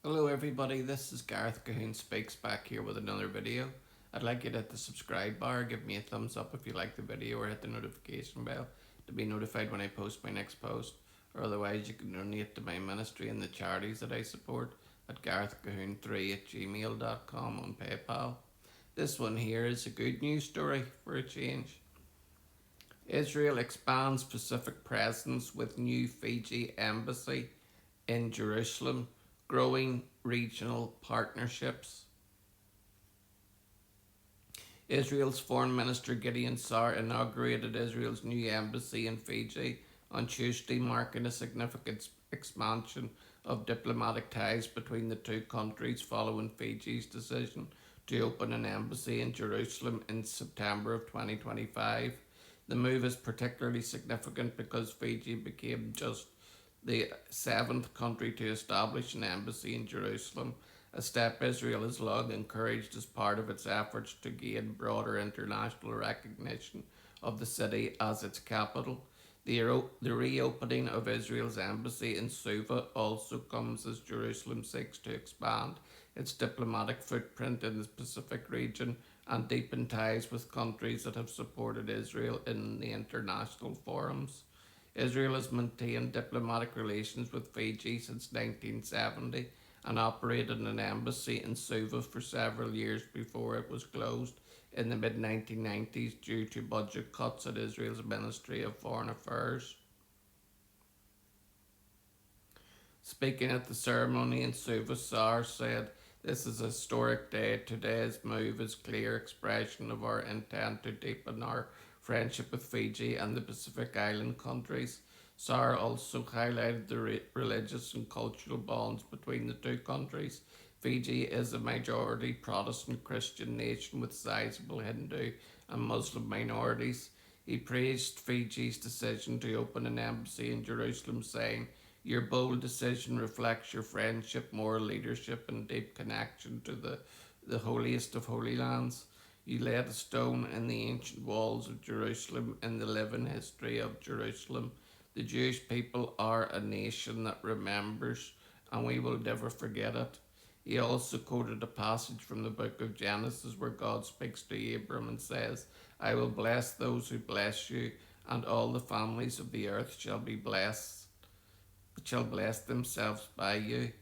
Hello everybody, this is Gareth Cahoon Speaks back here with another video. I'd like you to hit the subscribe bar, give me a thumbs up if you like the video, or hit the notification bell to be notified when I post my next post. Or otherwise you can donate to my ministry and the charities that I support at garethcahoon3@gmail.com on PayPal. This one here is a good news story for a change. Israel expands Pacific presence with new Fiji embassy in Jerusalem, growing regional partnerships. Israel's Foreign Minister Gideon Sa'ar inaugurated Israel's new embassy in Fiji on Tuesday, marking a significant expansion of diplomatic ties between the two countries following Fiji's decision to open an embassy in Jerusalem in September of 2025. The move is particularly significant because Fiji became just the seventh country to establish an embassy in Jerusalem, a step Israel has long encouraged as part of its efforts to gain broader international recognition of the city as its capital. The reopening of Israel's embassy in Suva also comes as Jerusalem seeks to expand its diplomatic footprint in the Pacific region and deepen ties with countries that have supported Israel in the international forums. Israel has maintained diplomatic relations with Fiji since 1970 and operated an embassy in Suva for several years before it was closed in the mid 1990s due to budget cuts at Israel's Ministry of Foreign Affairs. Speaking at the ceremony in Suva, Sar said, "This is a historic day. Today's move is a clear expression of our intent to deepen our friendship with Fiji and the Pacific Island countries." Sar also highlighted the religious and cultural bonds between the two countries. Fiji is a majority Protestant Christian nation with sizable Hindu and Muslim minorities. He praised Fiji's decision to open an embassy in Jerusalem, saying, "Your bold decision reflects your friendship, moral leadership, and deep connection to the holiest of holy lands. You laid a stone in the ancient walls of Jerusalem in the living history of Jerusalem. The Jewish people are a nation that remembers, and we will never forget it." He also quoted a passage from the book of Genesis where God speaks to Abram and says, "I will bless those who bless you, and all the families of the earth shall bless themselves by you."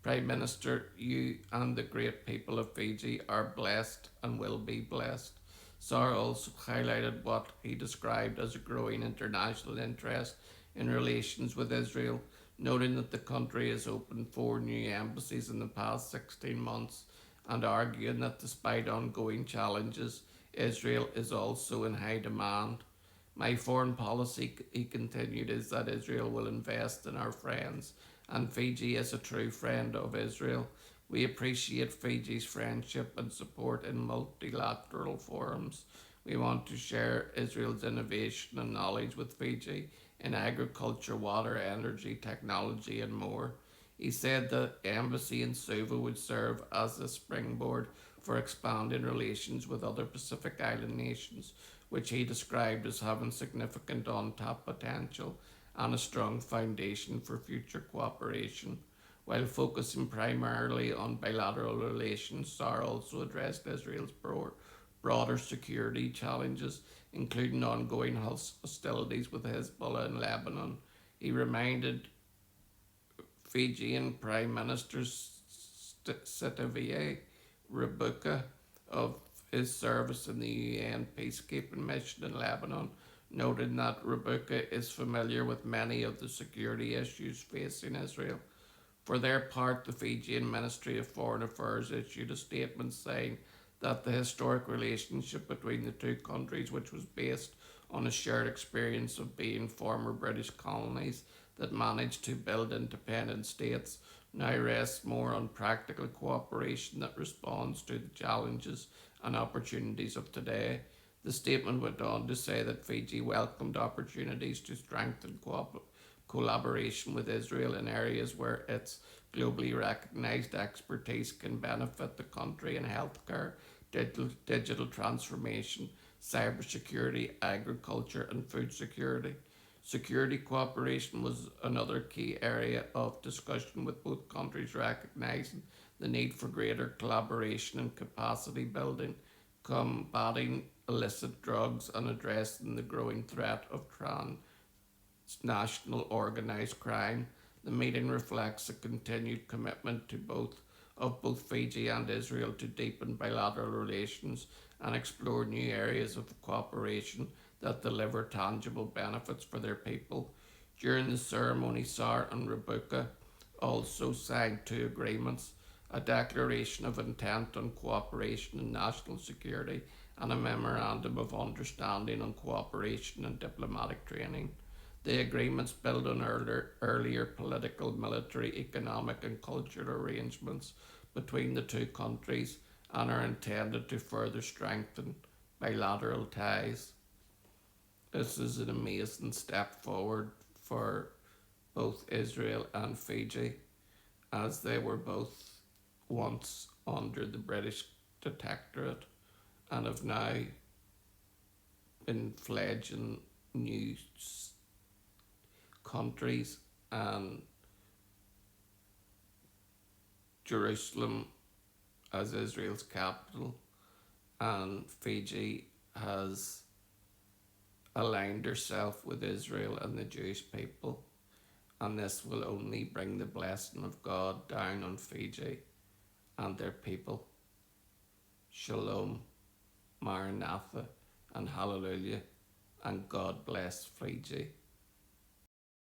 Prime Minister, you and the great people of Fiji are blessed and will be blessed. Sar also highlighted what he described as a growing international interest in relations with Israel, noting that the country has opened 4 new embassies in the past 16 months and arguing that despite ongoing challenges, Israel is also in high demand. "My foreign policy," he continued, "is that Israel will invest in our friends, and Fiji is a true friend of Israel. We appreciate Fiji's friendship and support in multilateral forums. We want to share Israel's innovation and knowledge with Fiji in agriculture, water, energy, technology, and more." He said the embassy in Suva would serve as a springboard for expanding relations with other Pacific Island nations, which he described as having significant untapped potential and a strong foundation for future cooperation. While focusing primarily on bilateral relations, Sar also addressed Israel's broader security challenges, including ongoing hostilities with Hezbollah in Lebanon. He reminded Fijian Prime Minister Sitivie Rabuka of his service in the UN peacekeeping mission in Lebanon, noting that Rabuka is familiar with many of the security issues facing Israel. For their part, the Fijian Ministry of Foreign Affairs issued a statement saying that the historic relationship between the two countries, which was based on a shared experience of being former British colonies that managed to build independent states, now rests more on practical cooperation that responds to the challenges and opportunities of today. The statement went on to say that Fiji welcomed opportunities to strengthen collaboration with Israel in areas where its globally recognized expertise can benefit the country in healthcare, digital transformation, cybersecurity, agriculture, and food security. Security cooperation was another key area of discussion, with both countries recognising the need for greater collaboration and capacity building, combating illicit drugs, and addressing the growing threat of transnational organised crime. The meeting reflects a continued commitment to both Fiji and Israel to deepen bilateral relations and explore new areas of cooperation that deliver tangible benefits for their people. During the ceremony, Sar and Rebuka also signed two agreements: a declaration of intent on cooperation in national security and a memorandum of understanding on cooperation and diplomatic training. The agreements build on earlier political, military, economic, and cultural arrangements between the two countries and are intended to further strengthen bilateral ties. This is an amazing step forward for both Israel and Fiji, as they were both once under the British protectorate and have now been fledgling new countries, and Jerusalem as Israel's capital, and Fiji has aligned herself with Israel and the Jewish people, and this will only bring the blessing of God down on Fiji and their people. Shalom, Maranatha, and Hallelujah, and God bless Fiji.